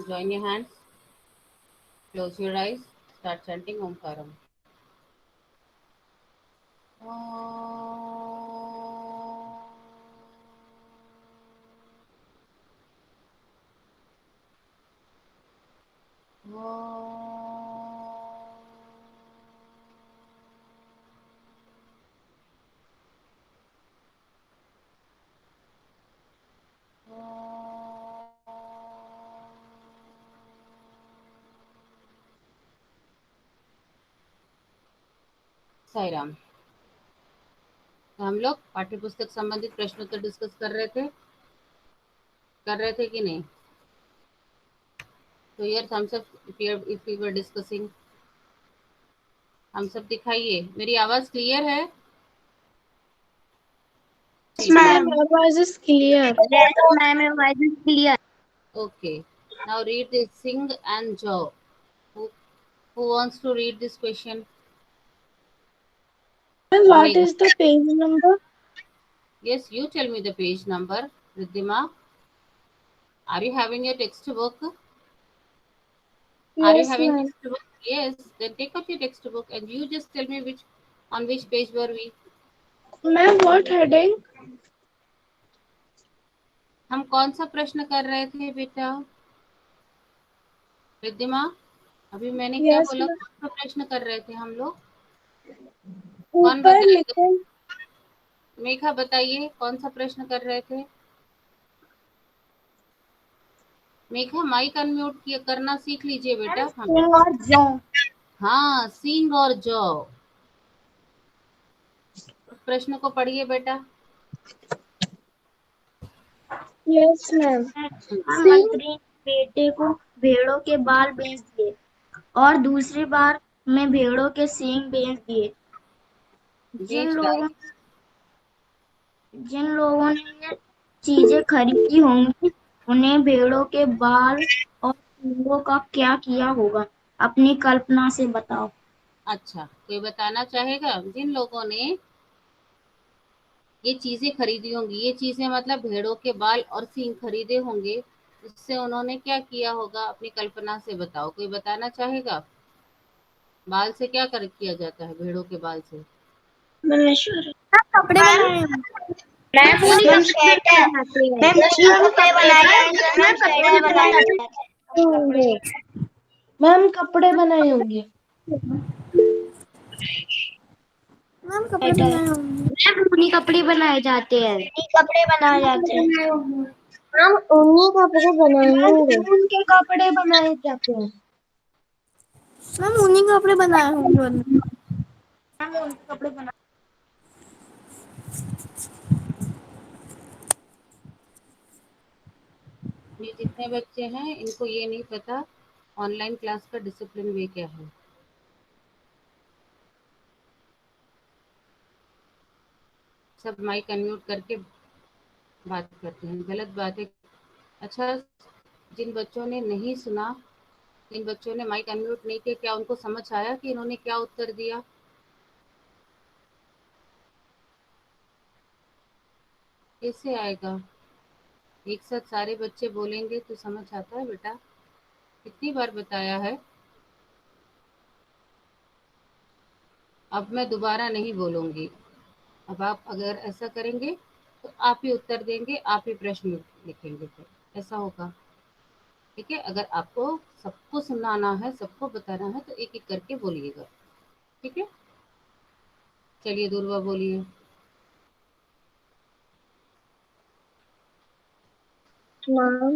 Join your hands, close your eyes, start chanting Omkaram. Sai Ram. तो हम लोग पाठ्य पुस्तक संबंधित प्रश्नोत्तर डिस्कस कर रहे थे कि नहीं? तो यार thumbs up if we were discussing. हम सब दिखाइए, मेरी आवाज क्लियर है? Yes, ma'am. Your voice is clear. Yes, ma'am. Your voice is clear. Okay. Now read this sing and jaw. Who wants to read this question? And what Mai. is the page number? Yes, you tell me the page number. Riddhima, are you having your textbook? Are you Yes, having ma'am. textbook? Yes. Then take out your textbook and you just tell me on which page were we? Ma'am, what heading? हम कौन सा प्रश्न कर रहे थे बेटा? रिद्धिमा, अभी मैंने क्या Yes, बोला? ma'am. कौन सा प्रश्न कर रहे थे हम लोग? कौन ऊपर बताएगा? लेकिन मेघा बताइए, कौन सा प्रश्न कर रहे थे? मेघा, माइक अनम्यूट किया करना सीख लीजिए बेटा। और जौ। हाँ, सिंग और जॉ। प्रश्न को पढ़िए बेटा। yes, ma'am. Sing. मंत्री ने बेटे को भेड़ों के बाल बेच दिए और दूसरी बार में भेड़ों के सींग बेच दिए। जिन बेच लोगों डाले। जिन लोगों ने ये चीजें खरीदी होंगी उन्हें भेड़ों के बाल और सींगों का क्या किया होगा? अपनी कल्पना से बताओ। अच्छा, कोई बताना चाहेगा? जिन लोगों ने ये चीजें खरीदी होंगी, ये चीजें मतलब भेड़ों के बाल और सींग खरीदे होंगे, उससे उन्होंने क्या किया होगा? अपनी कल्पना से बताओ। कोई बताना चाहेगा? बाल से क्या कर किया जाता है? भेड़ों के बाल से Manashwar. कपड़े बनाए मैम क्या? उसका स्वेटर। मैम उसका कपड़े बनाए जाएंगे और मैम स्वेटर बनाए जाते हैं। होंगे मैम, कपड़े बनाए होंगे। मैम कपड़े बनाए होंगे। मैम ऊनी कपड़े बनाए जाते हैं। ऊनी कपड़े बनाए जाते हैं। हम ऊनी कपड़े बनाए होंगे। ऊन के कपड़े बनाए जाते हैं। मैम ऊनी कपड़े बनाए होंगे। मैम ऊन के कपड़े बनाए। ये जितने बच्चे हैं इनको ये नहीं पता ऑनलाइन क्लास का डिसिप्लिन वे क्या है। सब माइक अनम्यूट करके बात करते हैं, गलत बात है। अच्छा, जिन बच्चों ने नहीं सुना, जिन बच्चों ने माइक अनम्यूट नहीं किया, क्या उनको समझ आया कि इन्होंने क्या उत्तर दिया? कैसे आएगा? एक साथ सारे बच्चे बोलेंगे तो समझ आता है बेटा। कितनी बार बताया है। अब मैं दोबारा नहीं बोलूंगी। अब आप अगर ऐसा करेंगे तो आप ही उत्तर देंगे, आप ही प्रश्न लिखेंगे, फिर ऐसा होगा। ठीक है? अगर आपको सबको सुनाना है, सबको बताना है, तो एक एक करके बोलिएगा। ठीक है? चलिए दुर्वा बोलिए। मैम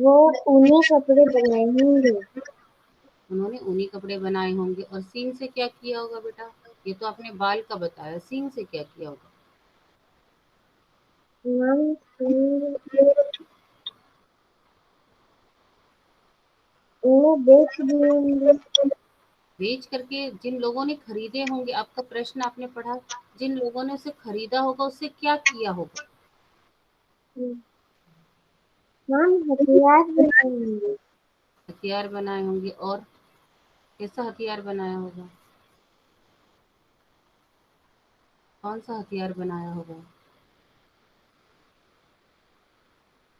वो ऊनी कपड़े बनाए होंगे। उन्होंने ऊनी कपड़े बनाए होंगे। और सींग से क्या किया होगा बेटा? ये तो आपने बाल का बताया, सींग से क्या किया होगा? मैम वो बेच दिए होंगे। बेच करके जिन लोगों ने खरीदे होंगे, आपका प्रश्न आपने पढ़ा, जिन लोगों ने उसे खरीदा होगा उससे क्या किया होगा? मैम हथियार बनाए होंगे। हथियार बनाए होंगे। और कैसा हथियार बनाया होगा? कौन सा हथियार बनाया होगा?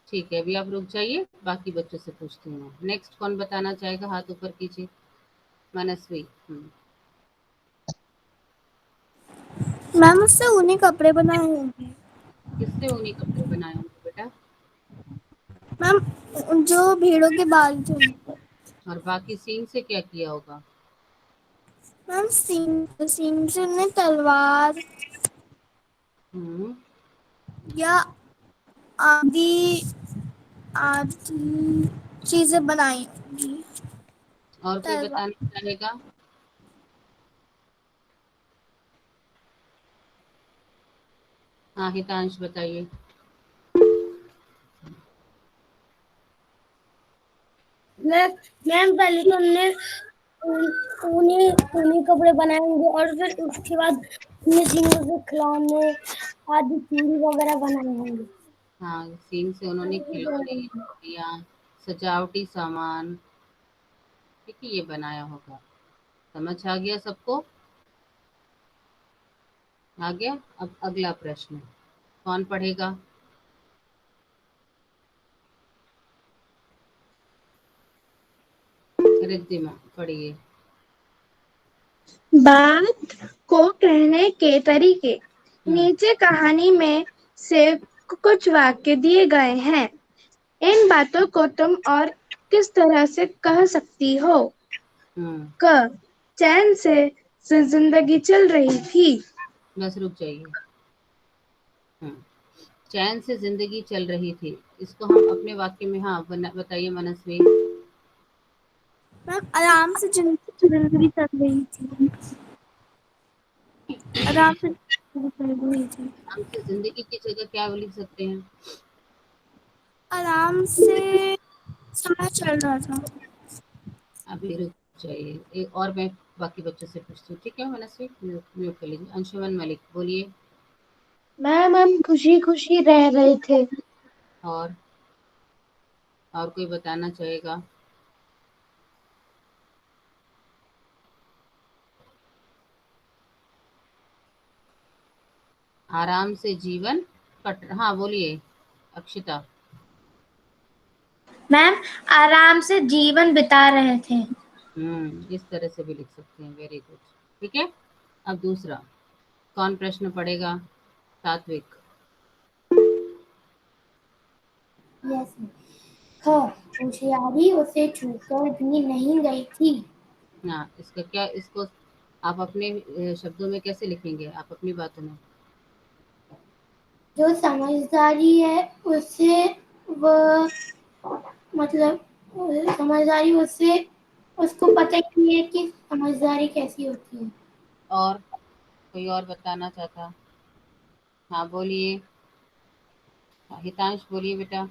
ठीक है, अभी आप रुक जाइए, बाकी बच्चों से पूछती हूँ। नेक्स्ट कौन बताना चाहेगा? हाथ ऊपर कीजिए। मनस्वी। मैम उससे ऊनी कपड़े बनाए होंगे। किससे ऊनी कपड़े बनाए होंगे बेटा? मैम जो भेड़ों के बाल जो होते हैं। और बाकी सींग से क्या किया होगा? मैम सींग सींग से उन्हें तलवार हम्म या आदि आदि चीजें बनाई होंगी। और कोई तलवार। बताना चाहेगा? हाँ, हितांश बताइए। मैम मैम पहले तो हमने ऊनी ऊनी कपड़े बनाए होंगे और फिर उसके बाद उन्हें सींगों से खिलौने आदि चूड़ी वगैरह बनाए होंगे। हाँ, सींग से उन्होंने खिलौने या सजावटी सामान, ठीक है, ये बनाया होगा। समझ आ गया सबको? आ गया। अब अगला प्रश्न कौन पढ़ेगा? रिद्धिमा पढ़िए। बात को कहने के तरीके। हम्म नीचे कहानी में से कुछ वाक्य दिए गए हैं। इन बातों को तुम और किस तरह से कह सकती हो? हम्म क. चैन से जिंदगी चल रही थी। बस रुक जाइए। हम्म चैन से जिंदगी चल रही थी, इसको हम अपने वाक्य में, हाँ, बताइए मनस्वी। मैम आराम से जिंदगी चल रही थी। आराम से जिंदगी चल रही थी। हम से जिंदगी की जगह क्या लिख सकते हैं? आराम से समय चल रहा था। अभी रुक जाइए, एक और मैं बाकी बच्चों से पूछती हूँ, ठीक है? मनस्वी म्यूट कर लीजिए। अंशुमन मलिक बोलिए। मैम हम खुशी खुशी रह रहे थे। और और कोई बताना चाहेगा? आराम से जीवन कट, हाँ बोलिए अक्षिता। मैम आराम से जीवन बिता रहे थे। इस तरह से भी लिख सकते हैं। Very good. ठीक है, अब दूसरा कौन प्रश्न पढ़ेगा? सात्विक। यस। ख. होशियारी उसे छूकर भी नहीं गई थी। हाँ, इसका क्या, इसको आप अपने शब्दों में कैसे लिखेंगे? आप अपनी बातों में। जो समझदारी है उससे वह मतलब समझदारी उससे उसको पता ही नहीं है कि समझदारी कैसी होती है। और कोई और बताना चाहता? हाँ बोलिए। हाँ, हितांश बोलिए बेटा।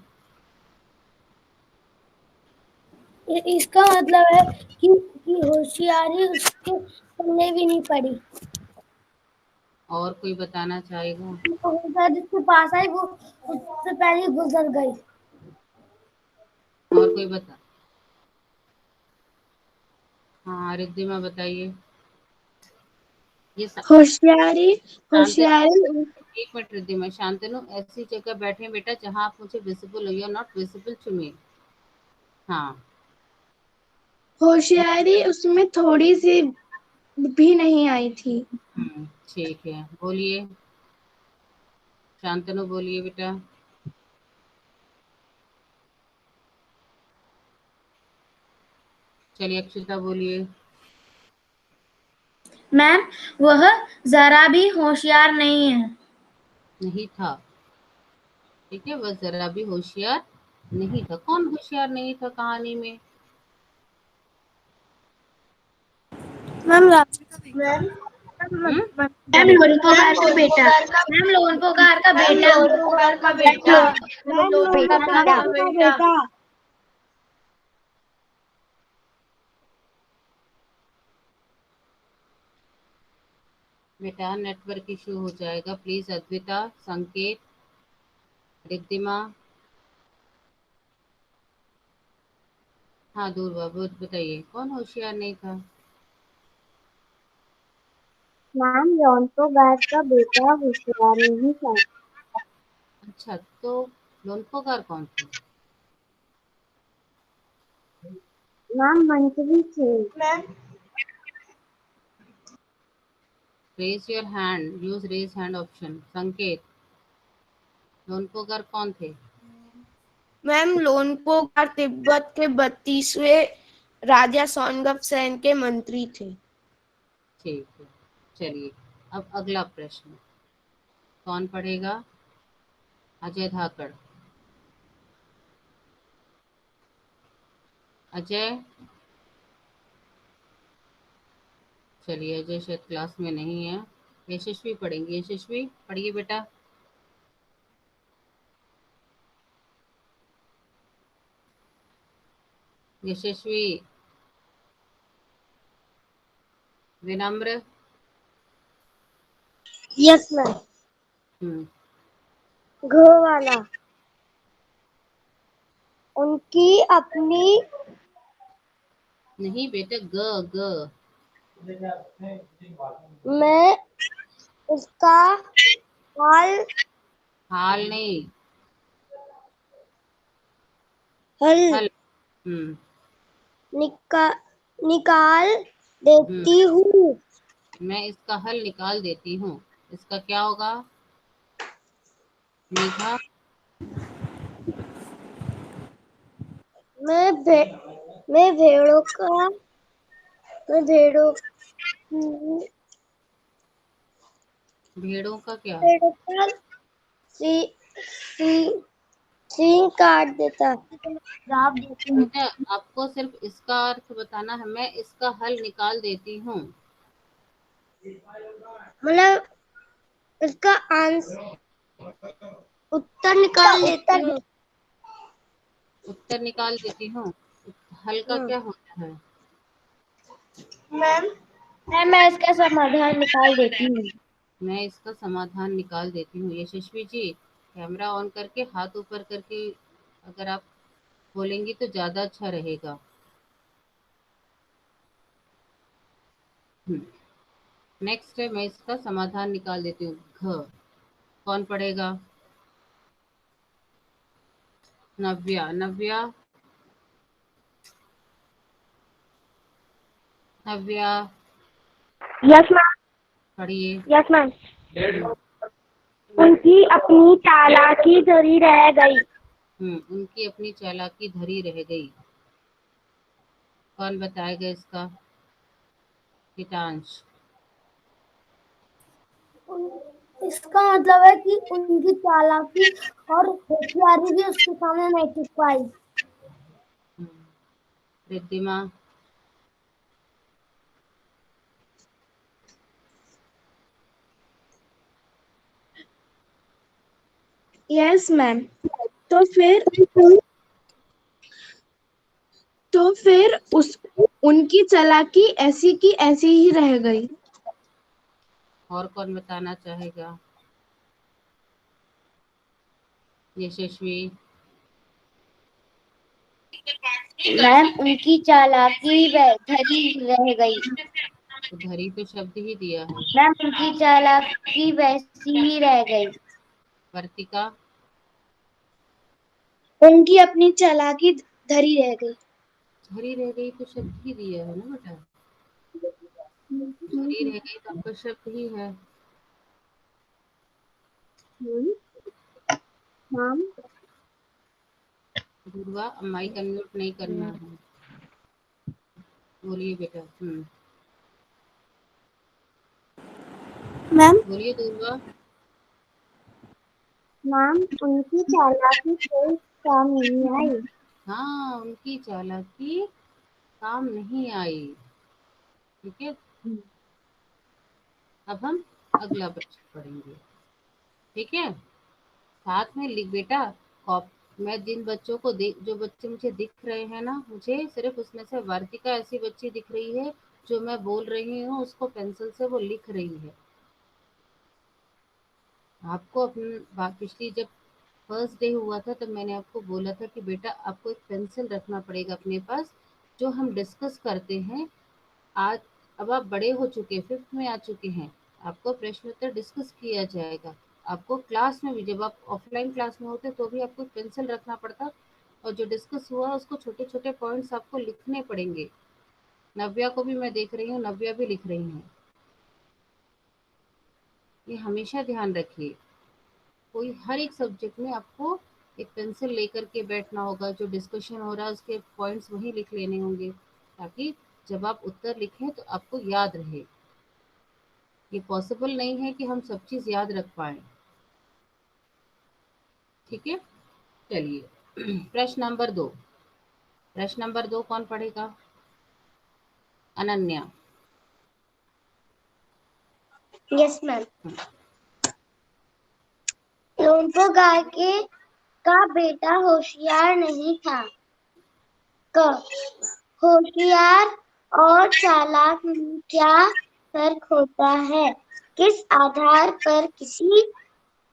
इसका मतलब है कि होशियारी उसके पल्ले भी नहीं पड़ी। और कोई बताना चाहेगा? तो जिसके पास आई वो उससे पहले ही गुजर गई। और कोई बता? हाँ, रिद्धिमा बताइए। ये होशियारी शांतनु, होशियारी एक मिनट रिद्धिमा। शांतनु, ऐसी जगह बैठे बेटा जहाँ आप मुझे विजिबल हो, you are not visible to me. हाँ। होशियारी उसमें थोड़ी सी भी नहीं आई थी। ठीक है, बोलिए। शांतनु बोलिए बेटा। चलिए अक्षिता बोलिए। मैम वह जरा भी होशियार नहीं है। नहीं था, ठीक है, वह जरा भी होशियार नहीं था। कौन होशियार नहीं था कहानी में? मैम राजा का बेटा। मैम हम्म मैम लोनपोगार का बेटा। मैम लोनपोगार का मैम बेटा। लोनपोगार का बेटा। मैम लोनपोगार का बेटा। बेटा नेटवर्क इशू हो जाएगा, प्लीज। अद्विता, संकेत, रिद्धिमा। हाँ दूर बाबू बताइए, कौन होशियार नहीं था? मैम लोनपोगार का बेटा होशियार नहीं था। अच्छा, तो लोनपोगार कौन थे? मैम मंत्री थे। Raise your hand, use raise hand option. Sanket, लोनपोगार कौन थे? मैम लोनपोगार तिब्बत के 32वें राजा सोनगप सेन के मंत्री थे। ठीक है, चलिए अब अगला प्रश्न कौन पढ़ेगा? अजय धाकड़। अजय, चलिए अजय शायद क्लास में नहीं है। यशस्वी पढ़ेंगे। यशस्वी पढ़िए बेटा। यशस्वी। विनम्र। Yes ma'am. हम्म, घ वाला, उनकी अपनी नहीं बेटा, ग ग। मैं उसका हाल हाल नहीं, हल हल। हम्म निकाल देती हूँ। मैं इसका हल निकाल देती हूँ। इसका क्या होगा? मेघा। मैं भे, मैं भेड़ों का मैं भेड़ों का क्या? भेड़ों का सी, सी, सींग काट देता। जवाब देती हूँ। बेटा आपको सिर्फ इसका अर्थ बताना है। मैं इसका हल निकाल देती हूँ। मतलब इसका उत्तर निकाल देती हूँ। उत्तर निकाल देती हूँ। हल का क्या होता है? मैम मैं इसका समाधान निकाल देती हूँ। मैं इसका समाधान निकाल देती हूँ। यशस्वी जी, कैमरा ऑन करके हाथ ऊपर करके अगर आप बोलेंगी तो ज़्यादा अच्छा रहेगा। नेक्स्ट है, मैं इसका समाधान निकाल देती हूँ। घ। कौन पढ़ेगा? नव्या। नव्या। Navya yes ma'am. पढ़िए। Yes ma'am. हम्म उनकी अपनी चालाकी धरी रह गई। उनकी अपनी चालाकी धरी रह गई। कौन बताएगा इसका? हितांश। इसका मतलब है कि उनकी चालाकी और होशियारी भी उसके सामने नहीं टिक पाई। रिद्धिमा। Yes ma'am. तो फिर उस उनकी चालाकी ऐसी की ऐसी ही रह गई। और कौन बताना चाहेगा? यशस्वी। मैम उनकी चालाकी धरी रह गई। तो धरी तो शब्द ही दिया है। मैम उनकी चालाकी वैसी ही रह गई। वर्तिका। उनकी अपनी चालाकी धरी रह गई। धरी रह गई तो शब्द ही दिया है ना बेटा। धरी रह गई तो आपका शब्द ही है। मैम दुर्गा, माइक अनम्यूट नहीं करना है। बोलिए बेटा। मैम बोलिए दुर्गा। मैम उनकी चालाकी कोई काम नहीं आई। हाँ, उनकी चालाकी काम नहीं आई। ठीक है, अब हम अगला प्रश्न पढ़ेंगे। ठीक है, साथ में लिख बेटा। कॉप मैं जिन बच्चों को जो बच्चे मुझे दिख रहे हैं ना, मुझे सिर्फ उसमें से वर्तिका ऐसी बच्ची दिख रही है जो मैं बोल रही हूँ उसको पेंसिल से वो लिख रही है। आपको अपनी पिछली जब फर्स्ट डे हुआ था तब मैंने आपको बोला था कि बेटा आपको एक पेंसिल रखना पड़ेगा अपने पास। जो हम डिस्कस करते हैं आज, अब आप बड़े हो चुके हैं, 5th में आ चुके हैं, आपको प्रश्न उत्तर डिस्कस किया जाएगा। आपको क्लास में भी, जब आप ऑफलाइन क्लास में होते तो भी आपको पेंसिल रखना पड़ता, और जो डिस्कस हुआ उसको छोटे छोटे पॉइंट्स आपको लिखने पड़ेंगे। नव्या को भी मैं देख रही हूँ, नव्या भी लिख रही हैं। ये हमेशा ध्यान रखिए, कोई हर एक सब्जेक्ट में आपको एक पेंसिल लेकर के बैठना होगा, जो डिस्कशन हो रहा है उसके पॉइंट्स वहीं लिख लेने होंगे, ताकि जब आप उत्तर लिखें तो आपको याद रहे। ये पॉसिबल नहीं है कि हम सब चीज याद रख पाए। ठीक है, चलिए प्रश्न नंबर 2। प्रश्न नंबर 2 कौन पढ़ेगा? अनन्या। Yes ma'am. लोमपो गाय के का बेटा होशियार नहीं था। क होशियार और चालाक में क्या फर्क होता है? किस आधार पर किसी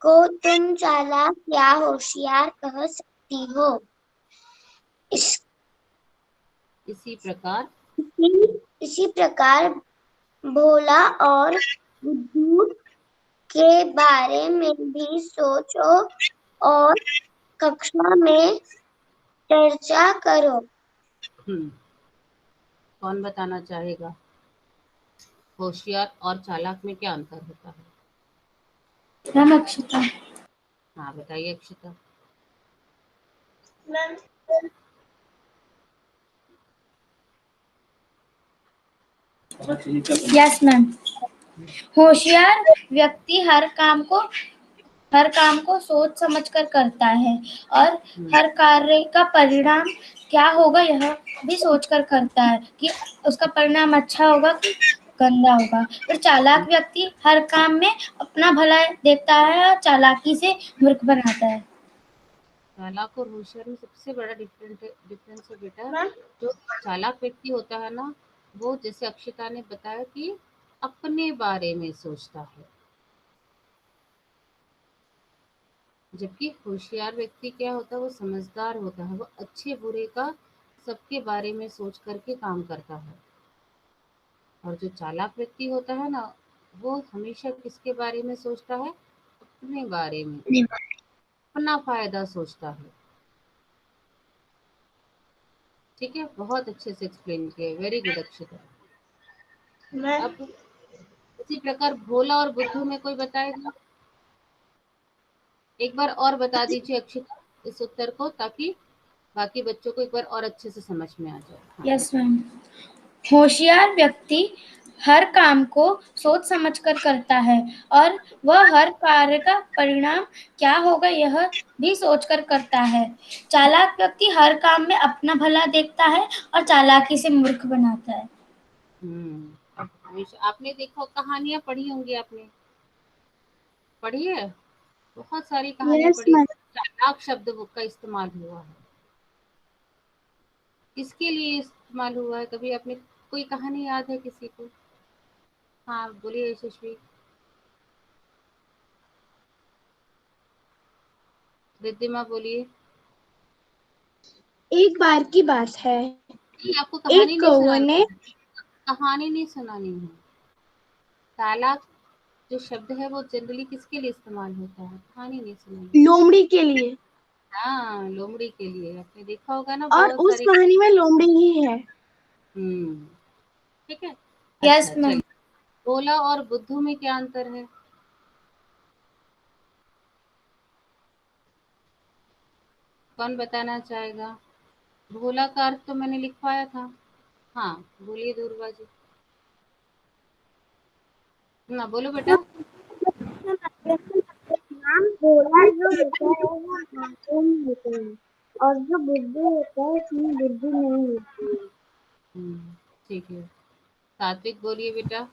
को तुम चालाक या होशियार कह सकती हो? इसी प्रकार इसी प्रकार भोला और बुद्धू के बारे में भी सोचो और कक्षा में चर्चा करो। कौन बताना चाहेगा? होशियार और चालाक में क्या अंतर होता है? मैम अक्षता। हाँ बताइए अक्षिता। Yes ma'am. होशियार व्यक्ति हर काम को सोच समझकर करता है और हर कार्य का परिणाम क्या होगा यह भी सोचकर करता है कि उसका परिणाम अच्छा होगा कि गंदा होगा। और चालाक व्यक्ति हर काम में अपना भला देखता है और चालाकी से मूर्ख बनाता है। चालाक और होशियार में सबसे बड़ा डिफरेंस है बेटा, जो चालाक व्यक्ति होता है ना, वो जैसे अक्षिता ने बताया कि अपने बारे में सोचता है, जबकि होशियार व्यक्ति क्या होता है, वो समझदार होता है, वो अच्छे बुरे का सबके बारे में सोच करके काम करता है। और जो चालाक व्यक्ति होता है ना, वो हमेशा किसके बारे में सोचता है? अपने बारे में, अपना फायदा सोचता है। ठीक है, बहुत अच्छे से एक्सप्लेन किया, वेरी गुड अक्षिता। अब इसी प्रकार भोला और बुद्धू में कोई बताएगा? एक बार और बता दीजिए अक्षिता इस उत्तर को, ताकि बाकी बच्चों को एक बार और अच्छे से समझ में आ जाए। हाँ। Yes ma'am. होशियार व्यक्ति हर काम को सोच समझकर करता है और वह हर कार्य का परिणाम क्या होगा यह भी सोचकर करता है। चालाक व्यक्ति हर काम में अपना भला देखता है और चालाकी से मूर्ख बनाता है। हमेशा आपने देखो, कहानियां पढ़ी होंगी आपने, पढ़ी है? बहुत सारी कहानियां यस पढ़ी, मैम। चालाक शब्द का इस्तेमाल हुआ है। किसके लिए इस्तेमाल हुआ है? कभी आपने कोई कहानी याद है किसी को? हाँ बोलिए यशस्वी। रिद्धिमा बोलिए। एक बार की बात है, नहीं, आपको कहानी एक नहीं कौवे सुनानी ने है, कहानी नहीं सुनानी है। चालाक जो शब्द है वो जनरली किसके लिए इस्तेमाल होता है? कहानी नहीं सुनानी। लोमड़ी के लिए, हाँ, लोमड़ी के लिए। आपने देखा होगा ना और बहुत उस सारी। कहानी में लोमड़ी ही है। हम्म, ठीक है। यस अच्छा मैम। चलिए, भोला और बुद्धू में क्या अंतर है? कौन बताना चाहेगा? भोला का अर्थ तो मैंने लिखवाया था। हाँ बोलिए दूरबा जी। ना बोलो बेटा। नाम भोला जो होता है वो मासूम होता है और जो बुद्धू होता है उसमें बुद्धि नहीं होती है। ठीक है, सात्विक बोलिए बेटा।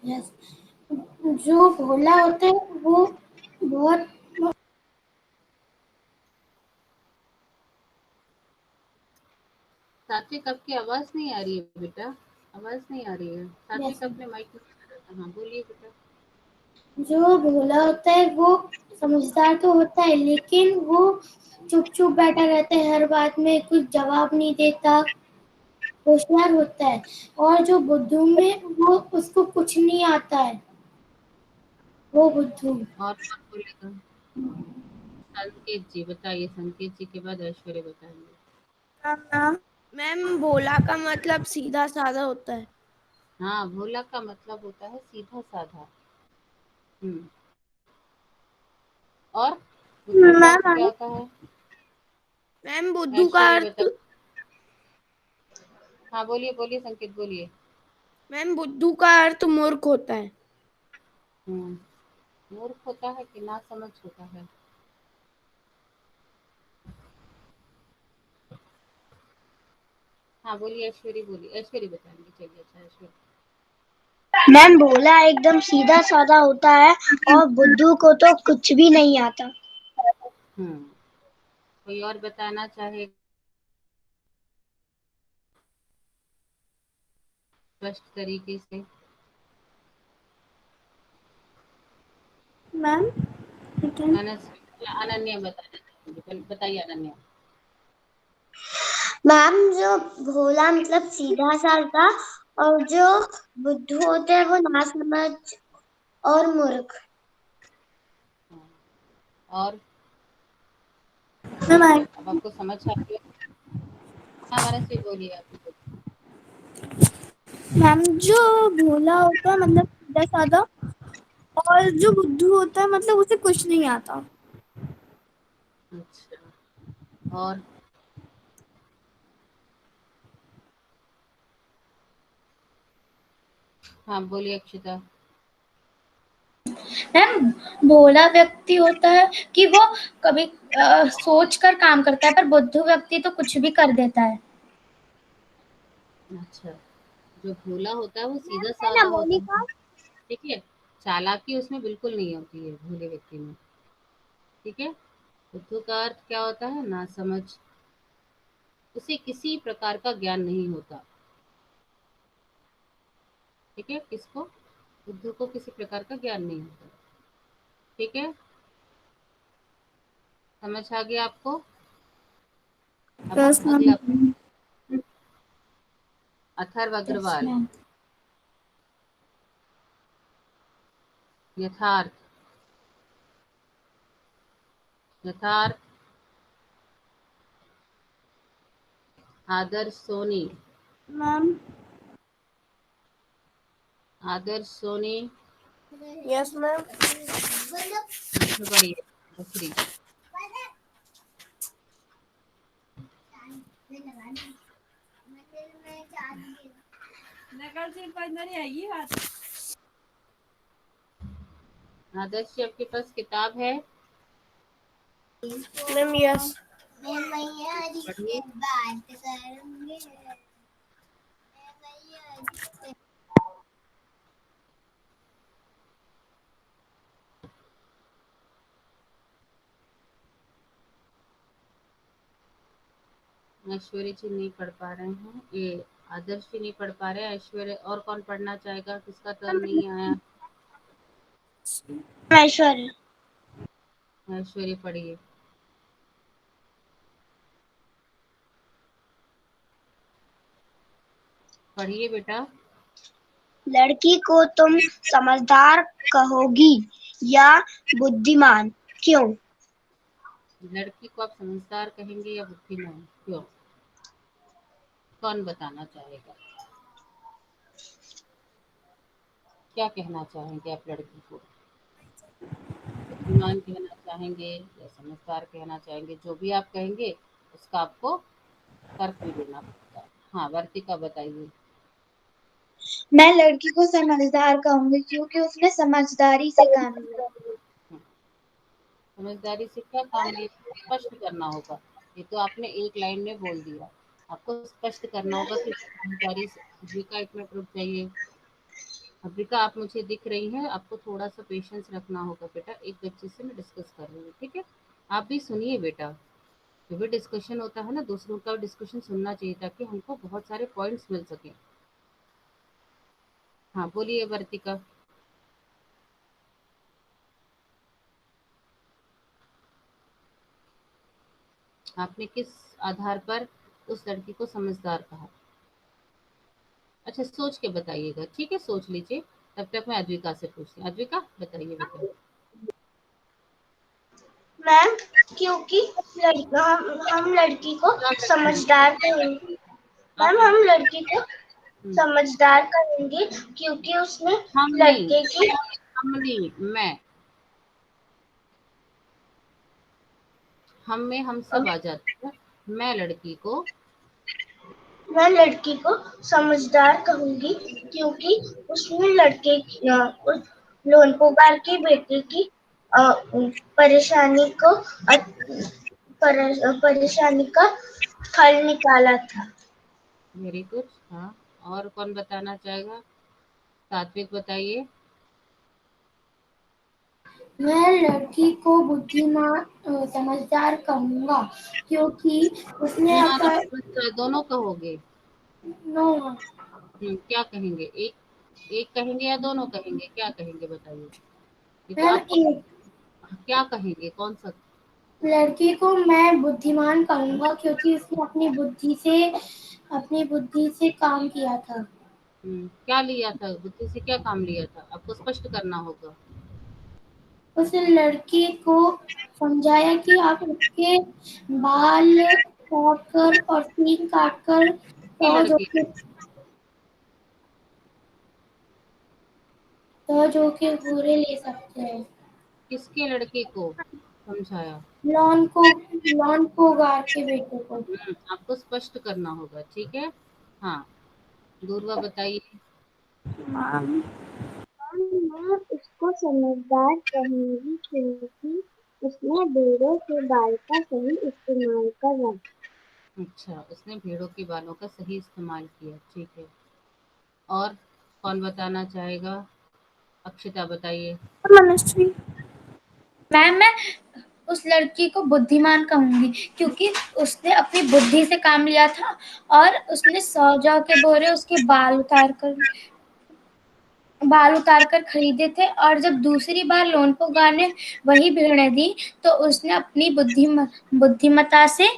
यस, जो भोला होता है वो बहुत सात्विक आपकी आवाज नहीं आ रही है बेटा, आवाज नहीं आ रही है। यस, सात्विक अपने माइक में। हाँ बोलिए बेटा। जो भोला होता है वो समझदार तो होता है लेकिन वो चुप चुप बैठा रहता है, हर बात में कुछ जवाब नहीं देता, होशियार होता है। और जो बुद्धू में वो उसको कुछ नहीं आता है। वो बुद्धू। और कौन बोलेगा? संकेत जी बताइए, संकेत जी के बाद ऐश्वर्य बताएंगे। मैम भोला का मतलब सीधा साधा होता है। हाँ, भोला का मतलब होता है सीधा साधा। और बुद्धू का अर्थ क्या मैम होता है? मैम बुद्धू का ऐश्वर्य अर्थ, बता। हाँ बोलिए बोलिए संकेत बोलिए। मैम बुद्धू का अर्थ मूर्ख होता है। मूर्ख होता है कि ना समझ होता है? हाँ बोलिए ऐश्वर्य, बोलिए ऐश्वर्य बताएंगे। चलिए अच्छा ऐश्वर्य। मैम भोला एकदम सीधा साधा होता है और बुद्धू को तो कुछ भी नहीं आता। कोई और बताना चाहे स्पष्ट तरीके से? मैम अनन्या बताना चाहेंगे, बताइए अनन्या। मैम जो भोला मतलब सीधा साधा और जो बुद्धू होते हैं वो नासमझ और मूर्ख। और मैम ठीक है, अब आपको समझ आ गया। हाँ मनस्वी बोलिए आप। मैम जो भोला होता है मतलब सीधा साधा, और जो बुद्धू होता है मतलब उसे कुछ नहीं आता। अच्छा, और हाँ बोलिए अक्षिता। मैम भोला व्यक्ति होता है कि वो कभी सोच कर काम करता है, पर बुद्धू व्यक्ति तो कुछ भी कर देता है। अच्छा, जो भोला होता है वो सीधा है ना साधा होता मोनिका? है, ठीक है। चालाकी उसमें बिल्कुल नहीं होती है भोले व्यक्ति में, ठीक है। बुद्धू का अर्थ क्या होता है? ना समझ, उसे किसी प्रकार का ज्ञान नहीं होता, ठीक है। किसको? बुद्धू को किसी प्रकार का ज्ञान नहीं होता, ठीक है। समझ आ गया आपको? अब यस अगला ma'am. Atharv yes Agrawal. Ma'am. Yatharth, Yatharth. Adarsh Soni, ma'am Adarsh Soni. Yes ma'am. आगे बढ़िए बकरी। आदर्श जी आपके पास किताब है? Ma'am yes. पढ़िए। ऐश्वर्य जी नहीं पढ़ पा रहे हैं, ये आदर्श जी नहीं पढ़ पा रहे हैं। ऐश्वर्य और कौन पढ़ना चाहेगा? किसका टर्न नहीं आया? ऐश्वर्य। ऐश्वर्य पढ़िए। पढ़िए बेटा। लड़की को तुम समझदार कहोगी या बुद्धिमान, क्यों? लड़की को आप समझदार कहेंगे या बुद्धिमान, क्यों? कौन बताना चाहेगा? क्या कहना चाहेंगे आप लड़की को? बुद्धिमान कहना चाहेंगे या समझदार कहना चाहेंगे? जो भी आप कहेंगे उसका आपको तर्क भी देना पड़ता है। हाँ वर्तिका बताइए। मैं लड़की को समझदार कहूंगी क्योंकि उसने समझदारी से काम लिया। हम्म, समझदारी से क्या काम लिया? स्पष्ट करना होगा। ये तो आपने एक लाइन में बोल दिया, आपको स्पष्ट करना होगा कि समझदारी से। अद्विका एक मिनट रुक जाइए। अद्विका आप मुझे दिख रही हैं, आपको थोड़ा सा पेशेंस रखना होगा बेटा, एक बच्चे से मैं डिस्कस कर रही हूँ, ठीक है। आप भी सुनिए बेटा, जो भी डिस्कशन होता है ना, दूसरों का डिस्कशन सुनना चाहिए ताकि हमको बहुत सारे पॉइंट्स मिल सके। हाँ बोलिए वर्तिका। आपने किस आधार पर उस लड़की को समझदार कहा? अच्छा सोच के बताइएगा, ठीक है, सोच लीजिए तब तक मैं अद्विका से पूछती हूँ। अद्विका बताइए बेटा। मैम, क्योंकि हम लड़की को समझदार कहेंगे। आप मैम, हम लड़की को हम्म, समझदार कहेंगे क्योंकि उसने हम नहीं, लड़के की हम नहीं, हम में हम सब आ जाते हैं। मैं लड़की को मैं लड़की को समझदार कहूंगी क्योंकि उसने उस लोनपोगार की बेटी की परेशानी को परेशानी का हल निकाला था। Very good. हाँ, और कौन बताना चाहेगा? सात्विक बताइए। मैं लड़की को बुद्धिमान समझदार कहूंगा क्योंकि उसने बुद्धिमान और अपना समझदार दोनों कहोगे? नो क्या कहेंगे? एक कहेंगे या दोनों कहेंगे? क्या कहेंगे बताइए? ये तो मैम आपको एक क्या कहेंगे, कौन सा? लड़की को मैं बुद्धिमान कहूंगा क्योंकि उसने अपनी बुद्धि से काम किया था। क्या लिया था, बुद्धि से क्या काम लिया था? आपको स्पष्ट करना होगा। उस लड़की को समझाया कि आप उसके बाल काटकर और सींग काटकर किसके लड़के तोजो के पूरे ले सकते हैं। किसके लड़के को समझाया? लॉन को गार के बेटे को। आपको स्पष्ट करना होगा, ठीक है। हाँ, दूरवा बताइए। मैं उसको समझदार कहूंगी क्योंकि उसने भेड़ों के बाल का सही इस्तेमाल करा। अच्छा, उसने भेड़ों के बालों का सही इस्तेमाल किया, ठीक है। और कौन बताना चाहेगा? अक्षिता बताइए। मनस्वी। मैं उस लड़की को बुद्धिमान कहूंगी क्योंकि उसने अपनी बुद्धि से काम लिया था और उसने 100 जौ के बोरे उसके बाल उतार कर खरीदे थे, और जब दूसरी बार लोनपोगार ने वही भेड़ें दी तो उसने अपनी बुद्धिमत्ता से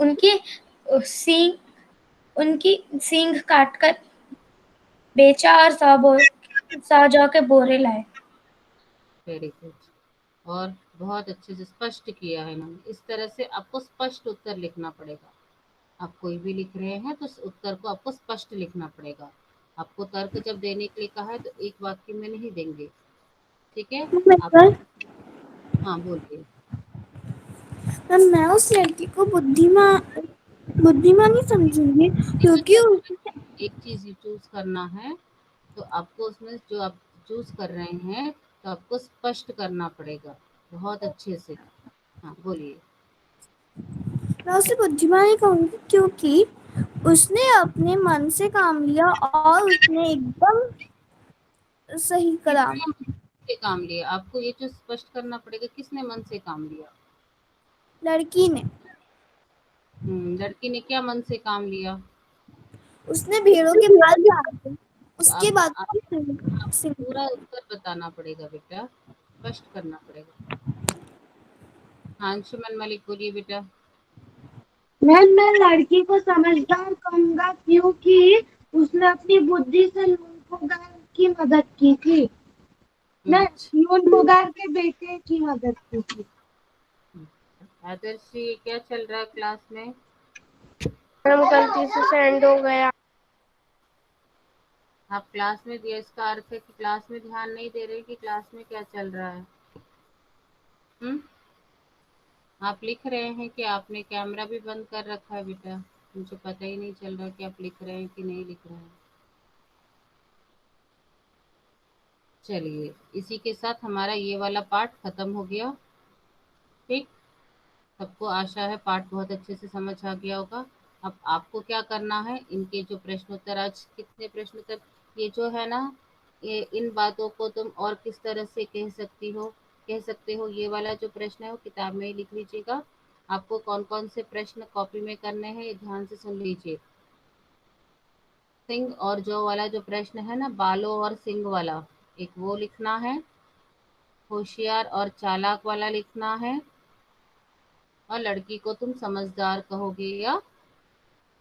उनकी सींग उनकी सींग काटकर बेचा और 100 जौ के बोरे लाए। Very good. और बहुत अच्छे से स्पष्ट किया है इन्होंने। इस तरह से आपको स्पष्ट उत्तर लिखना पड़ेगा। आप कोई भी लिख रहे हैं तो उस उत्तर को आपको स्पष्ट लिखना पड़ेगा। आपको तर्क जब देने के लिए कहा है तो एक वाक्य में नहीं देंगे, ठीक है। आप हाँ बोलिए। मैं उस लड़की को बुद्धिमान ही समझूंगी क्योंकि एक चीज चूज करना है तो आपको उसमें जो आप चूज कर रहे हैं तो आपको स्पष्ट करना पड़ेगा बहुत अच्छे से। हाँ बोलिए। मैं उसे बुद्धिमान ही कहूंगी क्योंकि उसने अपने मन से काम लिया और उसने एकदम सही करा। किसने मन से काम लिया? आपको ये चीज स्पष्ट करना पड़ेगा, किसने मन से काम लिया? लड़की ने लड़की ने क्या मन से काम लिया? उसने भेड़ों के बाल काटे। तो उसके बाद आपको पूरा उत्तर बताना पड़ेगा बेटा, स्पष्ट करना पड़ेगा। हाँ, अंशुमन मलिक बोलिए बेटा। मैं लड़की को समझदार कहूंगा क्योंकि उसने अपनी बुद्धि से लोनपोगार की मदद की थी। मैं अच्छा, लोनपोगार के बेटे की मदद की थी। आदर्श, ये क्या चल रहा है क्लास में? गलती से सेंड हो गया। आप क्लास में दिए, इसका अर्थ है कि क्लास में ध्यान नहीं दे रहे कि क्लास में क्या चल रहा है। हम्म आप लिख रहे हैं कि आपने कैमरा भी बंद कर रखा है बेटा? मुझे पता ही नहीं चल रहा कि आप लिख रहे हैं कि नहीं लिख रहे हैं। चलिए, इसी के साथ हमारा ये वाला पार्ट खत्म हो गया। ठीक, सबको आशा है पाठ बहुत अच्छे से समझ आ गया होगा। अब आपको क्या करना है, इनके जो प्रश्नोत्तर, आज कितने प्रश्नोत्तर, ये जो है ना, ये इन बातों को तुम और किस तरह से कह सकते हो, ये वाला जो प्रश्न है वो किताब में ही लिख लीजिएगा। आपको कौन कौन से प्रश्न कॉपी में करने हैं ये ध्यान से सुन लीजिए। सिंह और जौ वाला जो प्रश्न है ना, बालों और सिंह वाला, एक वो लिखना है। होशियार और चालाक वाला लिखना है। और लड़की को तुम समझदार कहोगे या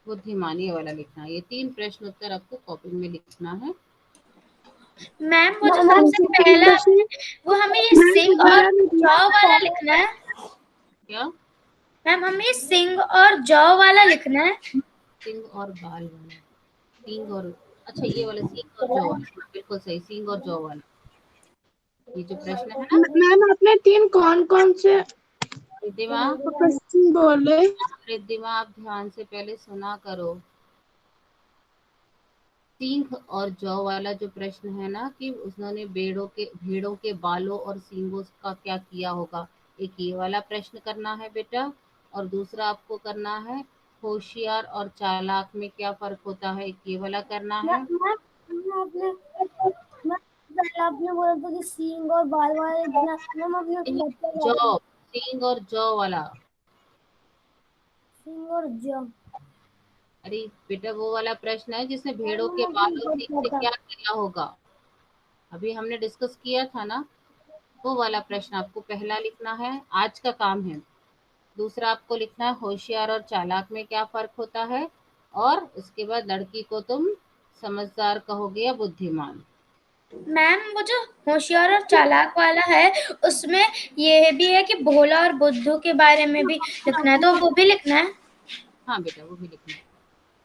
बुद्धिमानी वाला लिखना है। ये 3 प्रश्न उत्तर आपको कॉपी में लिखना है। मैम वो जो मैम सबसे पहला वो हमें ये सिंह और जौ वाला लिखना है। क्या? मैम हमें सिंह और जौ वाला लिखना है। सिंग और बाल वाला, सींग और, अच्छा ये वाला सींग और जौ वाला, हाँ, बिल्कुल सही, सींग और जौ वाला ये जो प्रश्न है ना। मैम आपने 3 कौन-कौन से रिद्धिमा, क्वेश्चन बोले? रिद्धिमा आप ध्यान से पहले सुना करो। सींग और जौ वाला जो प्रश्न है ना कि उन्होंने भेड़ों के बालों और सींगों का क्या किया होगा, एक ये वाला प्रश्न करना है बेटा। और दूसरा आपको करना है होशियार और चालाक में क्या फर्क होता है, एक ये वाला करना है। आपने मैम पहले आपने बोला था कि सींग और बाल वाले बिना, मैम आपने उसको बच्चा क्या था? जौ, सींग और जौ वाला। सींग और जौ। अरे बेटा वो वाला प्रश्न है जिसमें भेड़ों के मैम बाल और आपने सींग से बच्चा था। क्या किया होगा, अभी हमने डिस्कस किया था ना। वो वाला प्रश्न आपको पहला लिखना है, आज का काम है। दूसरा आपको लिखना है होशियार और चालाक में क्या फर्क होता है, और उसके बाद लड़की को तुम समझदार कहोगे या बुद्धिमान। मैम वो जो होशियार और चालाक वाला है उसमें ये भी है कि भोला और बुद्धू के बारे में भी लिखना है, तो वो भी लिखना है। हाँ बेटा वो भी लिखना है।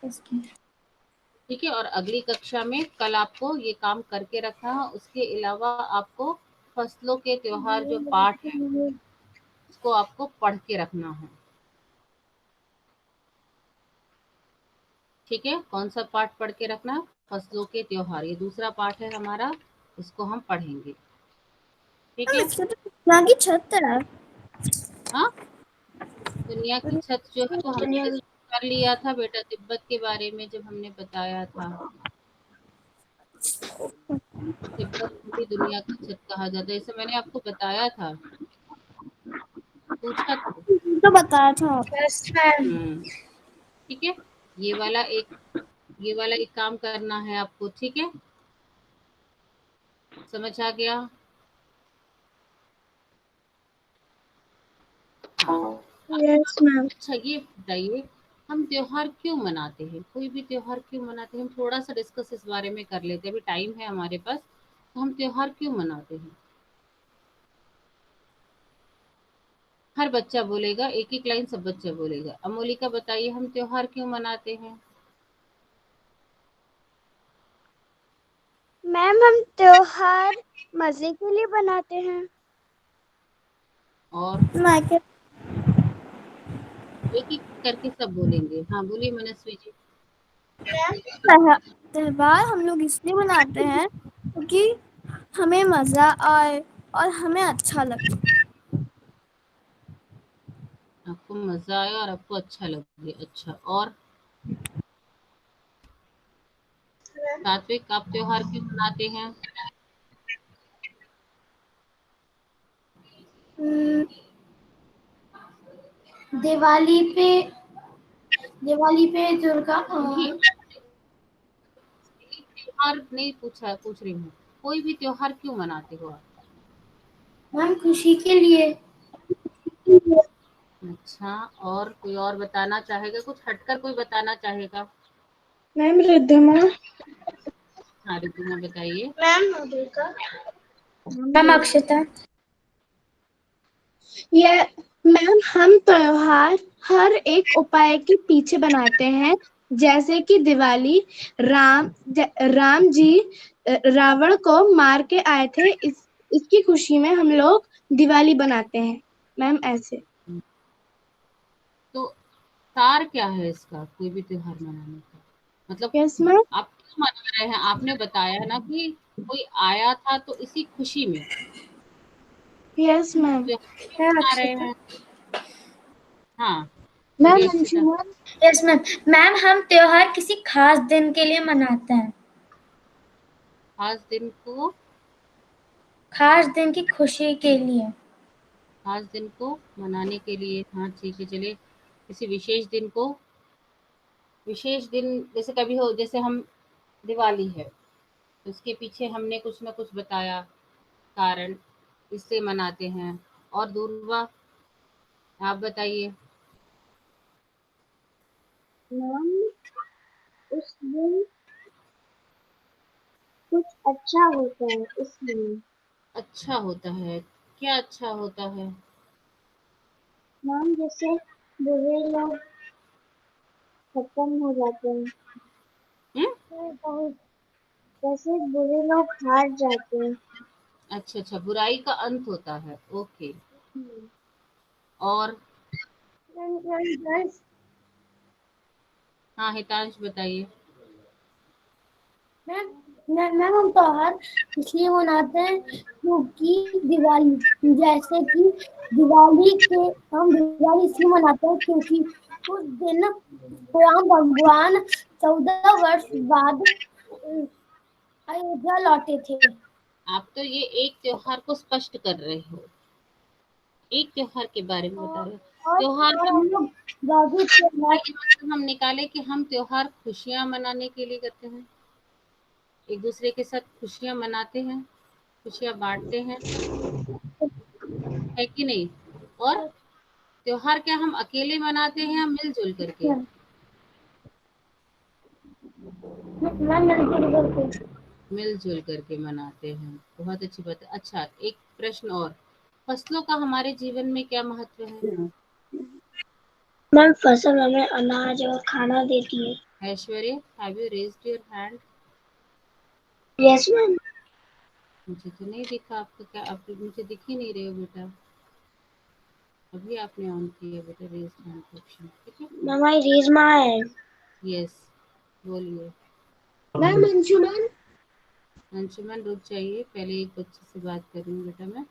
इसकी ठीक है, और अगली कक्षा में कल आपको ये काम करके रखना है। उसके अलावा आपको फसलों के त्योहार जो पाठ है उसको आपको पढ़ के रखना है। ठीक है, कौन सा पाठ पढ़ के रखना है, फसलों के त्योहार, ये दूसरा पाठ है हमारा, इसको हम पढ़ेंगे। ठीक है। यहाँ की छत है। हाँ, दुनिया की छत जो है वो हमने डिस्कस कर लिया था बेटा, तिब्बत के बारे में जब हमने बताया था। तिब्बत को भी दुनिया का छत कहा जाता है, इसे मैंने आपको बताया था, पूछा था। तो बताया था। Yes ma'am. ठीक है, ये वाला एक ये वाला एक काम करना है आपको। ठीक है, समझ आ गया? हाँ। Yes ma'am. अच्छा ये बताइए, हम त्योहार क्यों मनाते हैं, कोई भी त्योहार क्यों मनाते हैं, हम थोड़ा सा डिस्कस इस बारे में कर लेते हैं, अभी टाइम है हमारे पास। तो हम त्योहार क्यों मनाते हैं, हर बच्चा बोलेगा, एक एक लाइन सब बच्चा बोलेगा। अमोलिका बताइए, हम त्योहार क्यों मनाते हैं? मैम हम त्योहार मजे के लिए बनाते हैं। और मायके एक एक करके सब बोलेंगे। हाँ बोलिए मनस्वी जी। त्योहार हम लोग इसलिए मनाते हैं क्योंकि हमें मजा आए और हमें अच्छा लगे। आपको मजा आए और आपको अच्छा लगे, अच्छा। और सात्विक, आप त्योहार क्यों मनाते हैं? दिवाली पे दुर्गा नहीं, त्योहार नहीं पूछ रही हूँ, कोई भी त्योहार क्यों मनाते हो आप? मैम खुशी के लिए। अच्छा, और कोई और बताना चाहेगा, कुछ हटकर कोई बताना चाहेगा? मैम रिद्धिमा। हाँ रिद्धिमा बताइए। मैम अक्षता। ये मैम हम त्योहार हर एक उपाय के पीछे बनाते हैं, जैसे कि दिवाली, राम जी रावण को मार के आए थे, इसकी खुशी में हम लोग दिवाली बनाते हैं मैम, ऐसे। तो सार क्या है इसका, कोई भी त्योहार मनाने का मतलब यस मैम। आप क्यों मना रहे हैं, आपने बताया ना कि कोई आया था तो इसी खुशी में यस मैम। त्योहार क्यों मैम मना रहे अक्षता। हैं। हाँ मैम बोलिए Akshita. Anshuman. Yes ma'am. Ma'am हम त्योहार किसी खास दिन के लिए मनाते हैं, खास दिन को, खास दिन की खुशी के लिए। खास दिन को मनाने के लिए, हाँ ठीक है चलिए। किसी विशेष दिन को, विशेष दिन जैसे कभी हो, जैसे हम दिवाली है तो उसके पीछे हमने कुछ ना कुछ बताया कारण, इससे मनाते हैं। और दूरवा आप बताइए। मैम उस दिन कुछ अच्छा होता है इसलिए। अच्छा होता है, क्या अच्छा होता है? मैम जैसे बुरे लोग खत्म हो जाते हैं, हम्म? जैसे बुरे लोग हार जाते हैं। अच्छा अच्छा, बुराई का अंत होता है, ओके। और हाँ हितांश बताइए। मैम हम त्योहार इसलिए मनाते हैं क्योंकि दिवाली, जैसे कि दिवाली के हम दिवाली इसलिए मनाते हैं क्योंकि उस दिन राम भगवान 14 वर्ष बाद अयोध्या लौटे थे। आप तो ये एक त्योहार को स्पष्ट कर रहे हो, एक त्योहार के बारे में बता रहे हो। त्योहार और का हम लोग गाजी त्योहार ये मतलब हम निकाले कि हम त्योहार खुशियां मनाने के लिए करते हैं, एक दूसरे के साथ खुशियां मनाते हैं, खुशियां बांटते हैं, है कि नहीं? और त्योहार क्या हम अकेले मनाते हैं या मिलजुल करके? मैम मिलजुल करके। मिलजुल करके मनाते हैं, बहुत अच्छी बात है। अच्छा, एक प्रश्न और, फसलों का हमारे जीवन में क्या महत्व है? मैम फसल हमें अनाज और खाना देती है। Aishwarya, have you raised your hand? Yes ma'am. मुझे तो नहीं दिखा आपका, क्या आप मुझे दिख ही नहीं रहे हो बेटा। अभी आपने ऑन किया बेटा रेज हैंड ऑप्शन, ठीक है? Ma'am I raise my hand. Yes, बोलिए। मैम अंशुमन। अंशुमन रुक जाइए, पहले एक बच्चे से बात करूंगी बेटा मैं,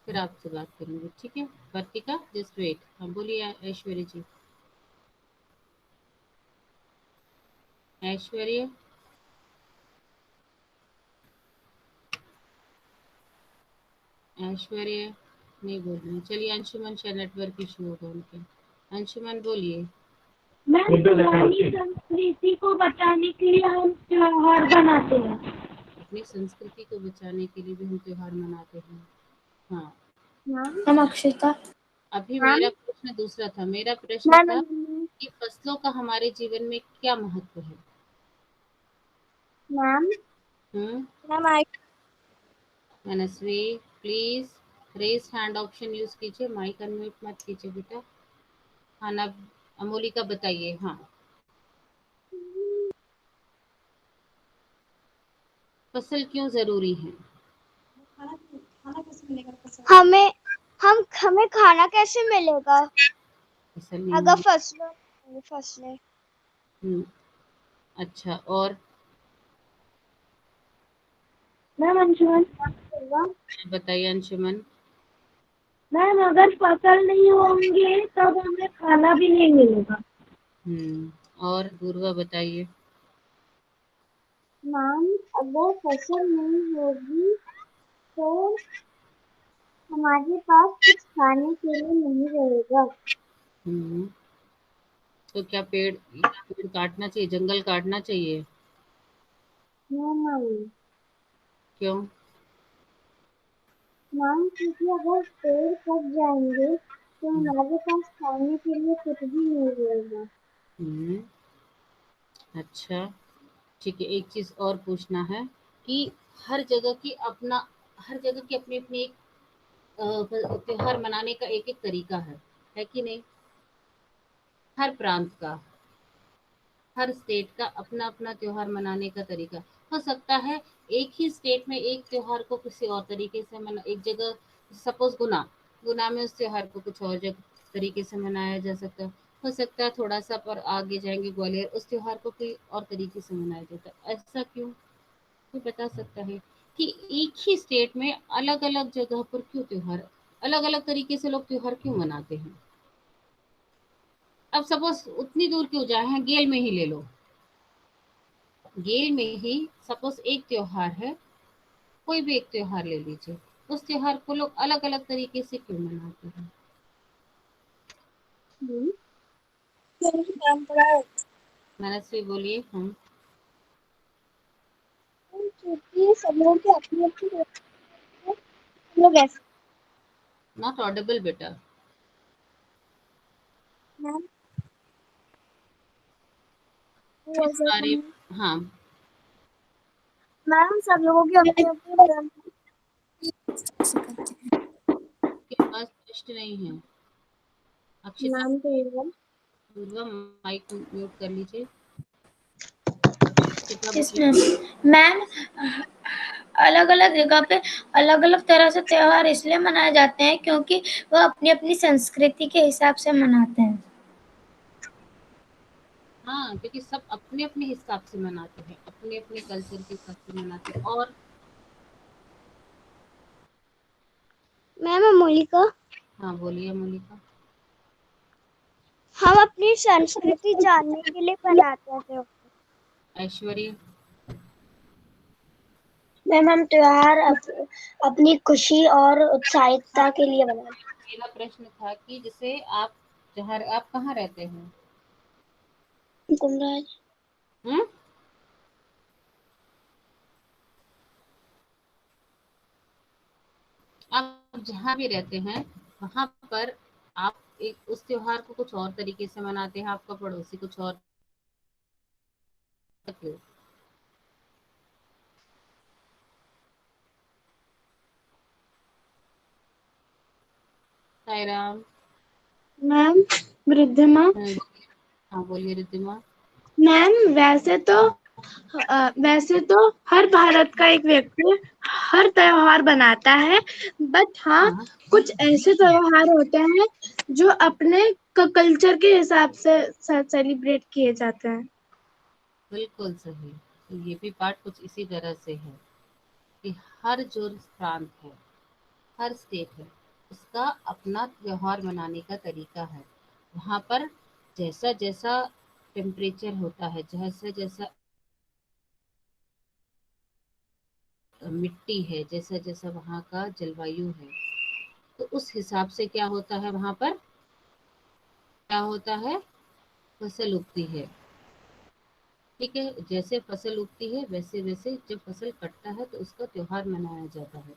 फिर आपसे बात करूंगी, ठीक है? वर्तिका जस्ट वेट। हाँ बोलिए ऐश्वर्य जी। ऐश्वर्य, ऐश्वर्य नहीं बोल रही, चलिए अंशुमन शायद नेटवर्क इशू होगा उनके। अंशुमन बोलिए। मैम पुरानी संस्कृति को बचाने के लिए हम त्योहार बनाते हैं। अपनी संस्कृति को बचाने के लिए भी हम त्योहार मनाते हैं, हाँ। मैम हम अक्षता। अभी मैम मेरा प्रश्न दूसरा था, मेरा प्रश्न मैम था कि फसलों का हमारे जीवन में क्या महत्व है? Ma'am hmm? Ma'am I Manasvi, please raise hand option use कीजिए, माइक अनम्यूट मत कीजिए बेटा। हाँ ना, अमोलिका बताइए। हाँ, फसल क्यों जरूरी है? हमें हमें खाना कैसे मिलेगा फसल नहीं अगर मिली। फसलें। हम्म, अच्छा, और मैम अंशुमन। बताइए अंशुमन। मैम अगर फसल नहीं होंगे तब हमें खाना भी नहीं मिलेगा। और पूर्वा बताइए। मैम अगर फसल नहीं होगी तो हमारे पास कुछ खाने के लिए नहीं रहेगा। हम्म, तो क्या पेड़ काटना चाहिए, जंगल काटना चाहिए? मैम क्यों? मैम क्योंकि अगर पेड़ कट जाएंगे तो हमारे पास खाने के लिए कुछ भी नहीं रहेगा। हम्म, अच्छा, ठीक है। एक चीज और पूछना है कि हर जगह की अपना, हर जगह की अपनी अपनी एक त्योहार मनाने का एक एक तरीका है कि नहीं? हर प्रांत का, हर स्टेट का अपना अपना त्योहार मनाने का तरीका हो सकता है। एक ही स्टेट में एक त्योहार को किसी और तरीके से मना, एक जगह सपोज गुना में उस त्योहार को कुछ और तरीके से मनाया जा सकता है। हो सकता है थोड़ा सा पर आगे जाएंगे ग्वालियर, उस त्योहार को कोई और तरीके से मनाया जाता है। ऐसा क्यों? कोई बता सकता है कि एक ही स्टेट में अलग अलग जगह पर क्यों त्योहार, अलग अलग तरीके से लोग त्योहार क्यों मनाते हैं? अब सपोज उतनी दूर क्यों जाए हैं, गेल में ही ले लो। गेल में ही सपोज एक त्योहार है, कोई भी एक त्योहार ले लीजिए, उस त्योहार को लोग अलग अलग तरीके से क्यों मनाते हैं? मनस्वी बोलिए। हम क्योंकि सब लोगों की अपनी अपनी लोग ऐसे। नॉट ऑडिबल बेटा। मैम किस बारे? हाँ, मैम सब लोगों की अपनी अपनी आपके पास स्पष्ट नहीं है। अक्षिता, नाम तो होगा। पूर्वा, माइक म्यूट कर लीजिए। अक्षिता यस बोलिए। मैम। मैम, अलग अलग जगह पे अलग अलग तरह से त्योहार इसलिए मनाए जाते हैं क्योंकि वह अपनी अपनी संस्कृति के हिसाब से मनाते हैं। हाँ, क्योंकि सब अपने अपने हिसाब से मनाते हैं, अपने अपने कल्चर के हिसाब से मनाते हैं। और मैम मोनिका, हाँ, बोलिए मोनिका। हम अपनी संस्कृति जानने के लिए बनाते थे। ऐश्वर्य। मैम हम त्योहार अपनी खुशी और उत्साहितता के लिए बनाते हैं। मेरा प्रश्न था कि जैसे आप कहाँ रहते हैं? कुमराज। हम्म? आप जहाँ भी रहते हैं वहां पर आप एक उस त्योहार को कुछ और तरीके से मनाते हैं, आपका पड़ोसी कुछ और क्यों? सायराम। मैम रिद्धिमा। हाँ, हाँ, बोलिए रिद्धिमा। मैम वैसे तो हर भारत का एक व्यक्ति हर त्योहार बनाता है, बट हाँ हाँ, कुछ ऐसे त्योहार होते हैं जो अपने कल्चर के हिसाब से सेलिब्रेट किए जाते हैं। बिल्कुल सही। तो ये भी पार्ट कुछ इसी तरह से है कि हर जो प्रांत है, हर स्टेट है, उसका अपना त्योहार मनाने का तरीका है। वहाँ पर जैसा जैसा टेम्परेचर होता है, जैसा जैसा मिट्टी है, जैसा जैसा वहाँ का जलवायु है, तो उस हिसाब से क्या होता है, वहाँ पर क्या होता है, फसल उगती है। ठीक है, जैसे फसल उगती है वैसे वैसे जब फसल कटता है तो उसका त्योहार मनाया जाता है।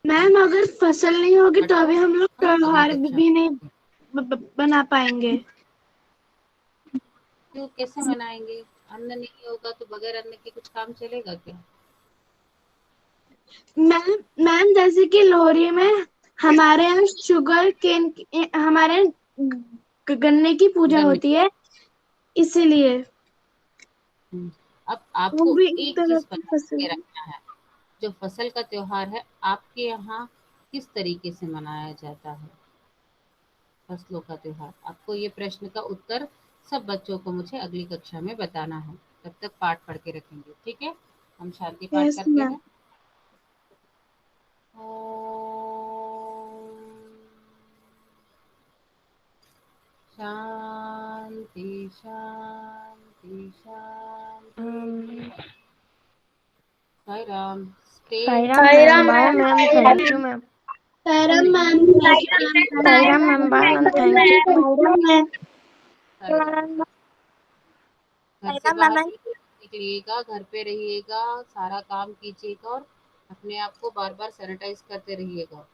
मैम अगर फसल नहीं होगी तो बट अभी हम लोग हम अगली त्योहार कक्षा भी नहीं में बना पाएंगे। क्यों, कैसे मनाएंगे? अन्न नहीं होगा तो बगैर अन्न के कुछ काम चलेगा क्या? मैम मैम जैसे कि लोहरी में हमारे यहाँ शुगर केन हमारे यहाँ गन्ने की पूजा गन्ने। होती है, इसीलिए अब वो आपको भी एक एक तरह चीज की बता फसल के है। रखना है, जो फसल का त्योहार है आपके यहाँ किस तरीके से मनाया जाता है? फसलों का त्योहार, आपको ये प्रश्न का उत्तर सब बच्चों को मुझे अगली कक्षा में बताना है। तब तक पाठ पढ़ के रखेंगे, ठीक है? हम शांति पाठ यस करते मैम। हैं। ओम शांति शांति शांति। Sai Ram. Stay Sai Ram ma'am. Ma'am thank you ma'am. Sairam ma'am, thank you ma'am. Sairam ma'am, bye ma'am, thank you. Sairam ma'am. Sai Ram. घर से बाहर नहीं निकलिएगा, घर पे रहिएगा, सारा काम कीजिएगा और अपने आप को बार बार सैनिटाइज करते रहिएगा।